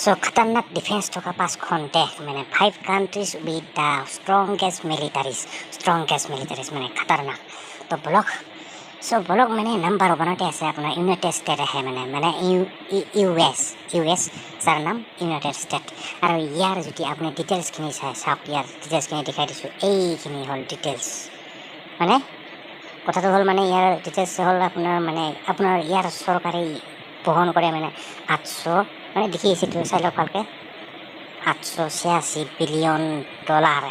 So खतरनाक defence থকা পাঁচখন দেশ মানে 5 countries with the strongest militaries মানে खतरनाक तो ब्लॉक सो ब्लॉक মানে নাম্বাৰ ওৱানতে আছে আপোনাৰ ইউনাইটেড ষ্টেট আহে মানে ইউএছ যাৰ নাম ইউনাইটেড ষ্টেট আৰু ইয়াৰ যদি আপুনি ডিটেইলছখিনি চাওক ইয়াৰ ডিটেইলছখিনি দেখাই দিছোঁ এইখিনি হ'ল ডিটেইলছ মানে কথাটো হ'ল মানে ইয়াৰ ডিটেইলছ হ'ল আপোনাৰ ইয়াৰ চৰকাৰে বহন কৰে মানে 800 মানে দেখিছে তো চাই লওক ভালকে 886 বিলিয়ন ডলাৰ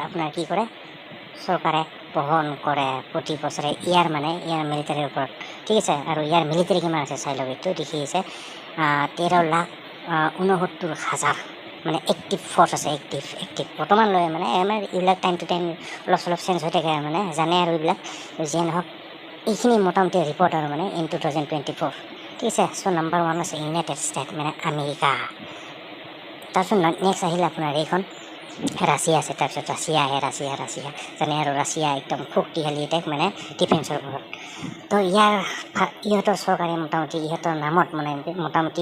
আপোনাৰ কি কৰে চৰকাৰে বহন কৰে প্ৰতি বছৰে ইয়াৰ মিলিটাৰীৰ ওপৰত ঠিক আছে আৰু ইয়াৰ মিলিটাৰী কিমান আছে চাই লওক এইটো দেখিছে 13,69,000 মানে এক্টিভ ফ'ৰ্চ আছে এক্টিভ বৰ্তমান লৈ মানে এইবিলাক টাইম টু টাইম অলপ চেঞ্জ হৈ থাকে মানে জানে আৰু এইবিলাক যিয়ে নহওক এইখিনি মোটামুটি ৰিপৰ্ট আৰু মানে ইন 2024 ঠিক আছে চ' নাম্বাৰ 1 আছে ইউনাইটেড ষ্টেট মানে আমেৰিকা তাৰপিছত নেক্সট আহিলে আপোনাৰ এইখন ৰাছিয়া আছে তাৰপিছত ৰাছিয়া জানে আৰু ৰাছিয়া একদম শক্তিশালী দেশ মানে ডিফেন্সৰ ওপৰত তো ইহঁতৰ চৰকাৰে মোটামুটি ইহঁতৰ নামত মোটামুটি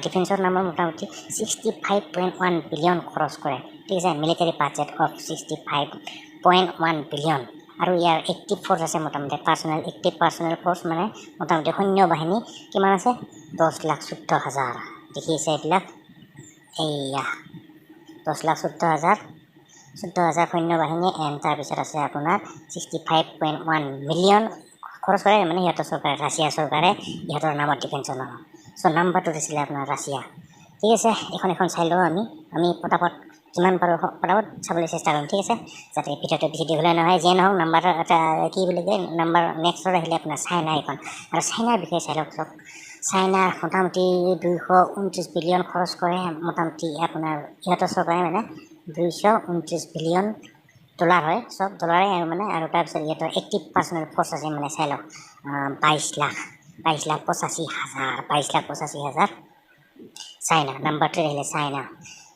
ডিফেন্সৰ নামত মোটামুটি 65.1 বিলিয়ন খৰচ কৰে ঠিক আছে মিলিটাৰী বাজেট অফ 65.1 বিলিয়ন আৰু ইয়াৰ এক্টিভ ফ'ৰ্চ আছে মোটামুটি এক্টিভ পাৰ্চনেল ফ'ৰ্চ মানে মোটামুটি সৈন্য বাহিনী কিমান আছে 10,14,000 দেখিছে এইবিলাক এইয়া 10,14,000 সৈন্য বাহিনী এণ্ড তাৰপিছত আছে আপোনাৰ 65.1 মিলিয়ন খৰচ কৰে মানে ইহঁতৰ চৰকাৰে ৰাছিয়া চৰকাৰে ইহঁতৰ নামত ডিফেন্সৰ নামত চ' নাম্বাৰ 2 আছিলে আপোনাৰ ৰাছিয়া ঠিক আছে এখন চাই লওঁ আমি পটাপট যিমান পাৰোঁ পটাপট চাবলৈ চেষ্টা কৰিম ঠিক আছে যাতে ভিডিঅ'টো বেছি দীঘলীয়া নহয় যিয়ে নহওক নাম্বাৰ এটা কি বুলি কয় নাম্বাৰ নেক্সটত আহিলে আপোনাৰ চাইনা এইখন আৰু চাইনাৰ বিষয়ে চাই লওক চব চাইনাৰ মোটামুটি 229 বিলিয়ন খৰচ কৰে মোটামুটি আপোনাৰ ইহঁতৰ চৰকাৰে মানে 229 বিলিয়ন ডলাৰ হয় চব ডলাৰে আৰু তাৰপিছত ইহঁতৰ এক্টিভ পাৰ্চনেল ফ'ৰ্চ আছে মানে চাই লওক 22,85,000 চাইনা নাম্বাৰ 3 আহিলে চাইনা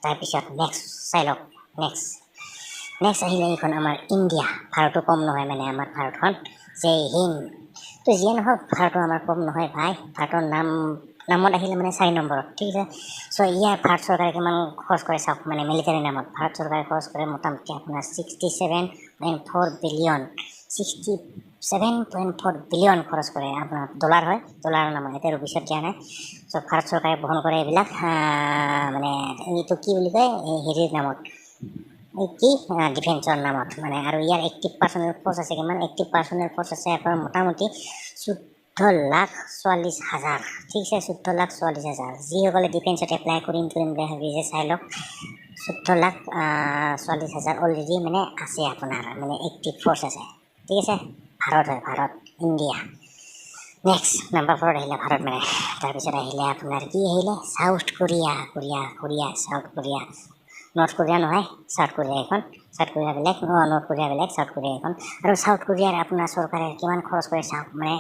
তাৰপিছত নেক্সট চাই লওক নেক্সট আহিলে এইখন আমাৰ ইণ্ডিয়া ভাৰতো কম নহয় মানে আমাৰ ভাৰতখন জয় হিন্দ তো যিয়ে নহওক ভাৰতো আমাৰ কম নহয় ভাই ভাৰতৰ নামত আহিলে মানে 4 নম্বৰত ঠিক আছে চ' ইয়াৰ ভাৰত চৰকাৰে কিমান খৰচ কৰে চাওক মানে মিলিটাৰী নামত ভাৰত চৰকাৰে খৰচ কৰে মোটামুটি আপোনাৰ 67.4 বিলিয়ন খৰচ কৰে আপোনাৰ ডলাৰ হয় ডলাৰৰ নামত এতিয়া পিছত দিয়া নাই চ' ভাৰত চৰকাৰে বহন কৰে এইবিলাক মানে এইটো কি বুলি কয় হেৰিৰ নামত কি ডিফেন্সৰ নামত মানে আৰু ইয়াৰ এক্টিভ পাৰ্চনেল ফ'ৰ্চ আছে কিমান এক্টিভ পাৰ্চনেল ফ'ৰ্চ আছে আপোনাৰ মোটামুটি 14,40,000 ঠিক আছে 14,40,000 যিসকলে ডিফেন্সত এপ্লাই কৰিম বুলি ভাবিছে চাই লওক 14,40,000 অলৰেডি মানে আছে আপোনাৰ মানে এক্টিভ ফ'ৰ্চ আছে ঠিক আছে ভাৰত ইণ্ডিয়া নেক্সট নাম্বাৰ 4 আহিলে ভাৰত মানে তাৰপিছত আহিলে আপোনাৰ কি আহিলে চাউথ কোৰিয়া নৰ্থ কোৰিয়া নহয় চাউথ কোৰিয়া এখন চাউথ কোৰিয়া বেলেগ নৰ্থ কোৰিয়া বেলেগ চাউথ কোৰিয়া এখন আৰু চাউথ কোৰিয়াৰ আপোনাৰ চৰকাৰে কিমান খৰচ কৰে চাওক মানে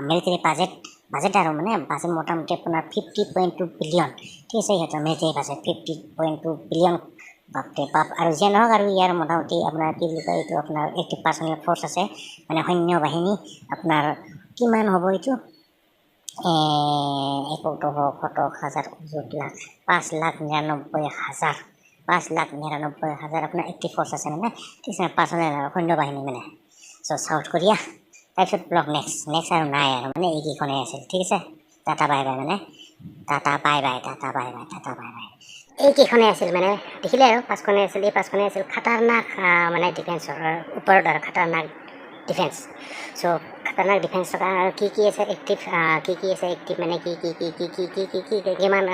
মিলিটাৰী বাজেট আৰু মানে বাজেট মোটামুটি আপোনাৰ 50.2 বিলিয়ন ঠিক আছে সিহঁতৰ মিলিটাৰী বাজেট 50.2 বিলিয়ন বাপৰে বাপ আৰু যিয়ে নহওক আৰু ইয়াৰ মোটামুটি আপোনাৰ কি বুলি কয় এইটো আপোনাৰ এক্টিভ পাৰ্চনেল ফ'ৰ্চ আছে মানে সৈন্য বাহিনী আপোনাৰ কিমান হ'ব এইটো 5,99,000 আপোনাৰ এক্টিভ ফ'ৰ্চ আছে মানে ঠিক আছে পাৰ্চনেল সৈন্য বাহিনী মানে চ' চাউথ কোৰিয়া তাৰপিছত ব্লক নেক্সট আৰু নাই আৰু মানে এইকেইখনেই আছিল ঠিক আছে টাটা বাই বাই এইকেইখনেই আছিল মানে দেখিলে আৰু পাঁচখনেই আছিল এই পাঁচখনেই আছিল খাতাৰনাক মানে ডিফেন্সৰ ওপৰত আৰু খাতাৰনাক ডিফেন্স চ' খাতাৰনাক ডিফেন্স থকা আৰু কি আছে এক্টিভ মানে কি কিমান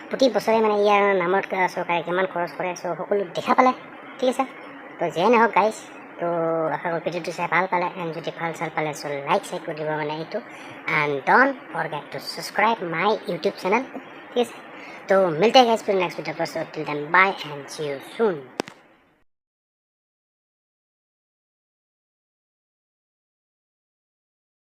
প্ৰতি বছৰে মানে ইয়াৰ নামত চৰকাৰে কিমান খৰচ কৰে চ' সকলো দেখা পালে ঠিক আছে তো যিয়ে নহওক গাইজ তো আশা কৰোঁ ভিডিঅ'টো চাই ভাল পালে এণ্ড যদি ভাল পালে চ' লাইক কৰি দিব মানে এইটো and don't forget to subscribe my YouTube channel ঠিক আছে তো মিলতে हैं गाइस फिर नेक्स्ट वीडियो पर, so till then bye and see you soon.